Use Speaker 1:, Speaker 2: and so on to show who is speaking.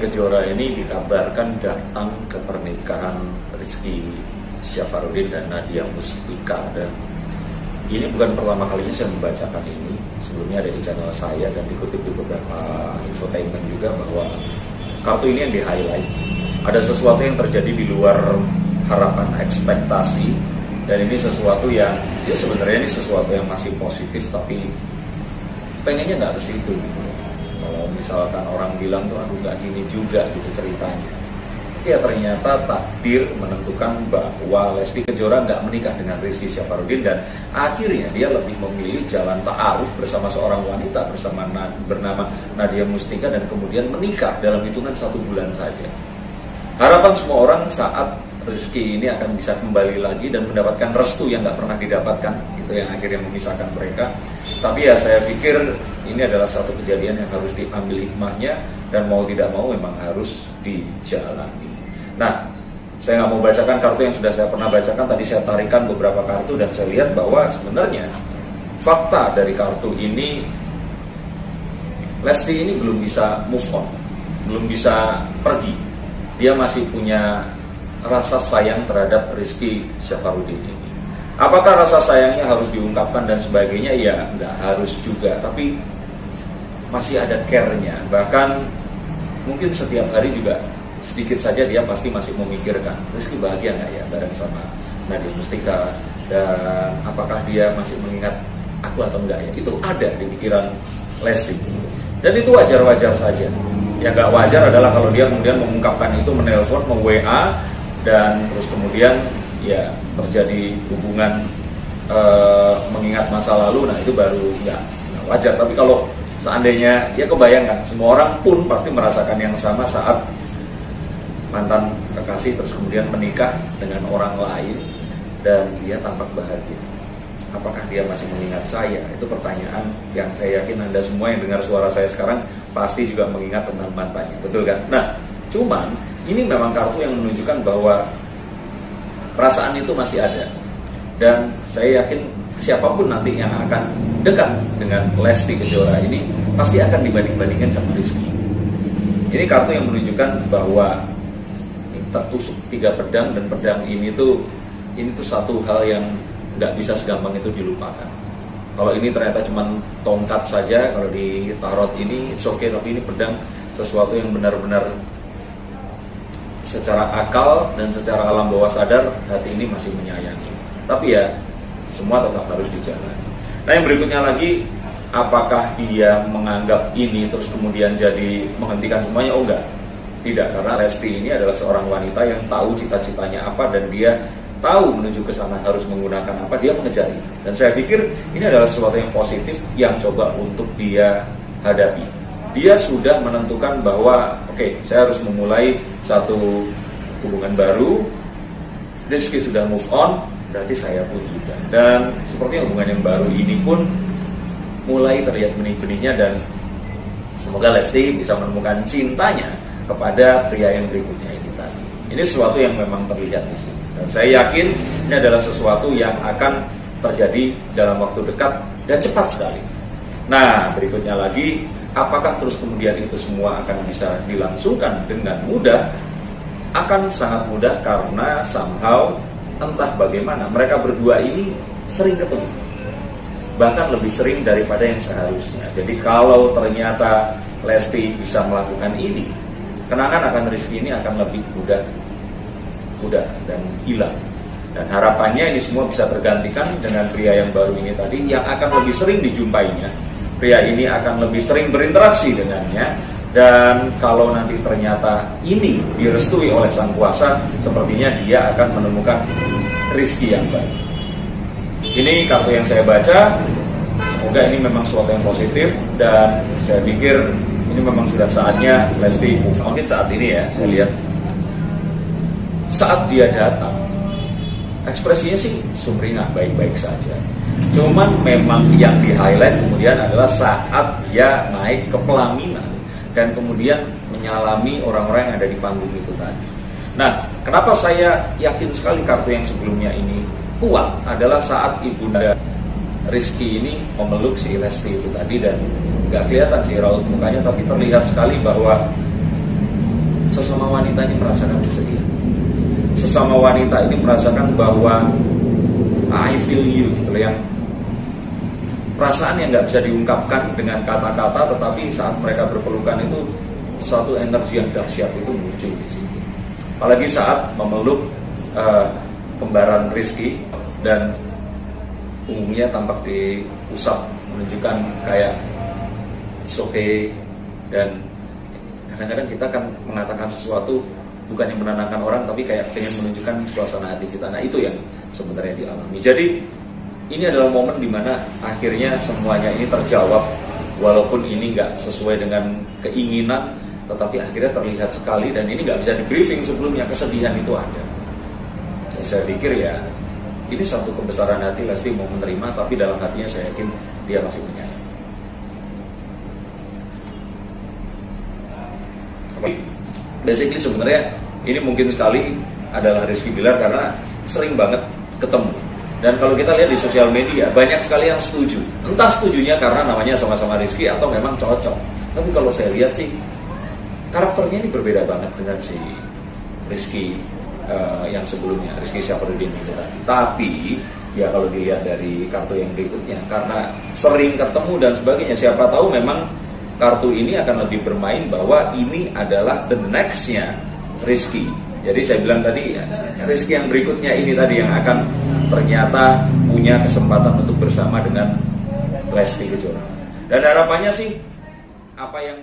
Speaker 1: Kejora ini dikabarkan datang ke pernikahan Rizky Syafruddin dan Nadia Mustika, dan ini bukan pertama kalinya saya membacakan ini. Sebelumnya ada di channel saya dan dikutip di beberapa infotainment juga bahwa kartu ini yang di-highlight. Ada sesuatu yang terjadi di luar harapan, ekspektasi, dan ini sesuatu yang ya sebenarnya ini sesuatu yang masih positif, tapi pengennya nggak ke situ gitu. Kalau misalkan orang bilang tuh aduh nggak gini juga gitu ceritanya, ya ternyata takdir menentukan bahwa Lesti Kejora nggak menikah dengan Rizky Syafruddin, dan akhirnya dia lebih memilih jalan ta'aruf bersama seorang wanita bernama Nadia Mustika, dan kemudian menikah dalam hitungan 1 bulan saja. Harapan semua orang saat Rizky ini akan bisa kembali lagi dan mendapatkan restu yang nggak pernah didapatkan, itu yang akhirnya memisahkan mereka. Tapi ya saya pikir ini adalah satu kejadian yang harus diambil hikmahnya, dan mau tidak mau memang harus dijalani. Nah, saya nggak mau bacakan kartu yang sudah saya pernah bacakan. Tadi saya tarikan beberapa kartu dan saya lihat bahwa sebenarnya fakta dari kartu ini, Lesti ini belum bisa move on, belum bisa pergi. Dia masih punya rasa sayang terhadap Rizky Syafruddin ini. Apakah rasa sayangnya harus diungkapkan dan sebagainya? Ya nggak harus juga, tapi masih ada care-nya. Bahkan mungkin setiap hari juga sedikit saja dia pasti masih memikirkan Rizky bahagia nggak ya bareng sama Nadia Mustika, dan apakah dia masih mengingat aku atau enggak ya. Itu ada di pikiran Lesti, dan itu wajar-wajar saja. Yang nggak wajar adalah kalau dia kemudian mengungkapkan itu, menelpon, meng-WA, dan terus kemudian ya terjadi hubungan mengingat masa lalu. Nah itu baru nggak wajar. Tapi kalau seandainya, ya kebayangkan semua orang pun pasti merasakan yang sama saat mantan kekasih terus kemudian menikah dengan orang lain dan dia tampak bahagia. Apakah dia masih mengingat saya? Itu pertanyaan yang saya yakin Anda semua yang dengar suara saya sekarang pasti juga mengingat tentang mantannya, betul kan? Nah, cuman ini memang kartu yang menunjukkan bahwa perasaan itu masih ada, dan saya yakin siapapun nanti yang akan dekat dengan Lesti Kejora ini pasti akan dibanding-bandingkan sama Rizky. Ini kartu yang menunjukkan bahwa tertusuk 3 pedang, dan pedang ini tuh satu hal yang nggak bisa segampang itu dilupakan. Kalau ini ternyata cuma tongkat saja, kalau di tarot ini it's okay, tapi ini pedang, sesuatu yang benar-benar secara akal dan secara alam bawah sadar hati ini masih menyayangi. Tapi ya semua tetap harus dijalani. Nah yang berikutnya lagi, apakah dia menganggap ini terus kemudian jadi menghentikan semuanya? Oh enggak, tidak, karena Lesti ini adalah seorang wanita yang tahu cita-citanya apa, dan dia tahu menuju ke sana harus menggunakan apa, dia mengejarnya. Dan saya pikir ini adalah sesuatu yang positif yang coba untuk dia hadapi. Dia sudah menentukan bahwa oke, saya harus memulai satu hubungan baru. Rizky sudah move on, berarti saya pun juga. Dan seperti hubungan yang baru ini pun mulai terlihat benih-benihnya, dan semoga Lesti bisa menemukan cintanya kepada pria yang berikutnya ini tadi. Ini sesuatu yang memang terlihat di sini, dan saya yakin ini adalah sesuatu yang akan terjadi dalam waktu dekat dan cepat sekali. Nah, berikutnya lagi, apakah terus kemudian itu semua akan bisa dilangsungkan dengan mudah? Akan sangat mudah, karena somehow entah bagaimana mereka berdua ini sering ketemu, bahkan lebih sering daripada yang seharusnya. Jadi kalau ternyata Lesti bisa melakukan ini, kenangan akan Rizky ini akan lebih mudah dan hilang. Dan harapannya ini semua bisa tergantikan dengan pria yang baru ini tadi, yang akan lebih sering dijumpainya. Pria ini akan lebih sering berinteraksi dengannya, dan kalau nanti ternyata ini direstui oleh Sang Kuasa, sepertinya dia akan menemukan Rizky yang baik. Ini kartu yang saya baca. Semoga ini memang sesuatu yang positif, dan saya pikir ini memang sudah saatnya Lesti move on. Mungkin saat ini ya, saya lihat saat dia datang ekspresinya sih sumringah, baik-baik saja. Cuman memang yang di highlight kemudian adalah saat dia naik ke pelaminan dan kemudian menyalami orang-orang yang ada di panggung itu tadi. Nah, kenapa saya yakin sekali kartu yang sebelumnya ini kuat adalah saat ibunda Rizky ini memeluk si Lesti itu tadi, dan nggak kelihatan sih raut mukanya, tapi terlihat sekali bahwa sesama wanita ini merasakan kesedihan. Sesama wanita ini merasakan bahwa I feel you gitu, yang perasaan yang nggak bisa diungkapkan dengan kata-kata, tetapi saat mereka berpelukan itu satu energi yang dahsyat itu muncul di sini. Apalagi saat memeluk kembaran Rizky dan umumnya tampak diusap, menunjukkan kayak it's okay, dan kadang-kadang kita kan mengatakan sesuatu bukan yang menenangkan orang, tapi kayak pengen menunjukkan suasana hati kita. Nah itu yang sebenarnya dialami. Jadi ini adalah momen dimana akhirnya semuanya ini terjawab, walaupun ini nggak sesuai dengan keinginan, tetapi akhirnya terlihat sekali, dan ini nggak bisa di briefing sebelumnya, kesedihan itu ada. Dan saya pikir ya ini satu kebesaran hati Lesti mau menerima, tapi dalam hatinya saya yakin dia masih menyayang. Basically sebenarnya ini mungkin sekali adalah Rizky Bilar karena sering banget ketemu. Dan kalau kita lihat di sosial media, banyak sekali yang setuju. Entah setujunya karena namanya sama-sama Rizky atau memang cocok. Tapi kalau saya lihat sih, karakternya ini berbeda banget dengan si Rizky yang sebelumnya, Rizky Syafruddin itu tadi. Tapi, ya kalau dilihat dari kartu yang berikutnya, karena sering ketemu dan sebagainya, siapa tahu memang kartu ini akan lebih bermain bahwa ini adalah the next-nya Rizky. Jadi saya bilang tadi, Rizky yang berikutnya ini tadi yang akan ternyata punya kesempatan untuk bersama dengan Lesti Kejora. Dan harapannya sih apa yang